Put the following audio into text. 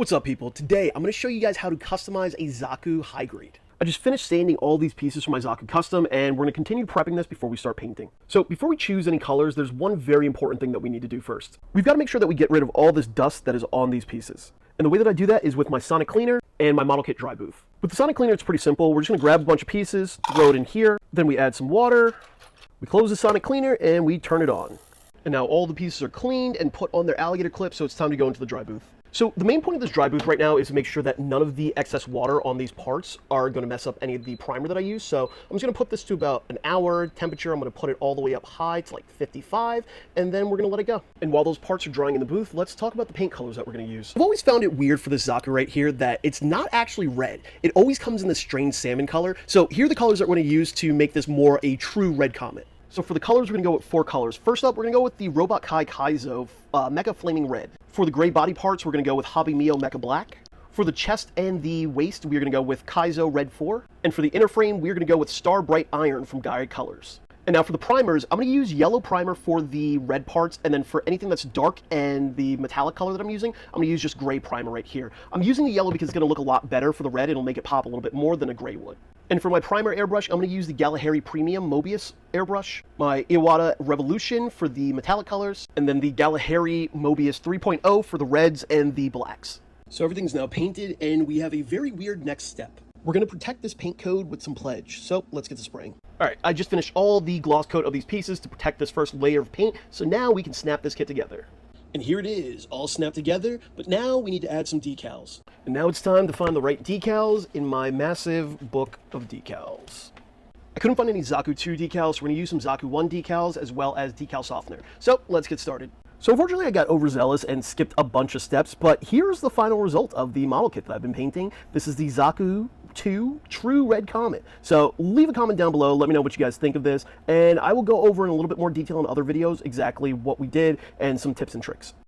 What's up, people? Today I'm going to show you guys how to customize a Zaku high grade. I just finished sanding all these pieces for my Zaku custom, and we're going to continue prepping this before we start painting. So before we choose any colors, there's one very important thing that we need to do first. We've got to make sure that we get rid of all this dust that is on these pieces. And the way that I do that is with my Sonic Cleaner and my model kit dry booth. With the Sonic Cleaner, it's pretty simple. We're just going to grab a bunch of pieces, throw it in here, then we add some water, we close the Sonic Cleaner, and we turn it on. And now all the pieces are cleaned and put on their alligator clips, so it's time to go into the dry booth. So the main point of this dry booth right now is to make sure that none of the excess water on these parts are going to mess up any of the primer that I use. So I'm just going to put this to about an hour temperature. I'm going to put it all the way up high to like 55, and then we're going to let it go. And while those parts are drying in the booth, let's talk about the paint colors that we're going to use. I've always found it weird for this Zaku right here that it's not actually red. It always comes in this strange salmon color. So here are the colors that we're going to use to make this more a true red comet. So for the colors, we're going to go with 4 colors. First up, we're going to go with the Robot Kai Kaizo Mecha Flaming Red. For the gray body parts, we're going to go with Hobby Mio Mecha Black. For the chest and the waist, we're going to go with Kaizo Red 4. And for the inner frame, we're going to go with Star Bright Iron from Gaia Colors. And now for the primers, I'm going to use yellow primer for the red parts, and then for anything that's dark and the metallic color that I'm using, I'm going to use just gray primer right here. I'm using the yellow because it's going to look a lot better for the red. It'll make it pop a little bit more than a gray would. And for my primer airbrush, I'm going to use the Galahari Premium Mobius airbrush, my Iwata Revolution for the metallic colors, and then the Galahari Mobius 3.0 for the reds and the blacks. So everything's now painted, and we have a very weird next step. We're going to protect this paint code with some pledge, so let's get to spraying. Alright, I just finished all the gloss coat of these pieces to protect this first layer of paint, so now we can snap this kit together. And here it is, all snapped together, but now we need to add some decals. And now it's time to find the right decals in my massive book of decals. I couldn't find any Zaku 2 decals, so we're going to use some Zaku 1 decals as well as decal softener. So let's get started. So unfortunately I got overzealous and skipped a bunch of steps, but here's the final result of the model kit that I've been painting. This is the Zaku 2 True Red Comet. So leave a comment down below, let me know what you guys think of this, and I will go over in a little bit more detail in other videos exactly what we did and some tips and tricks.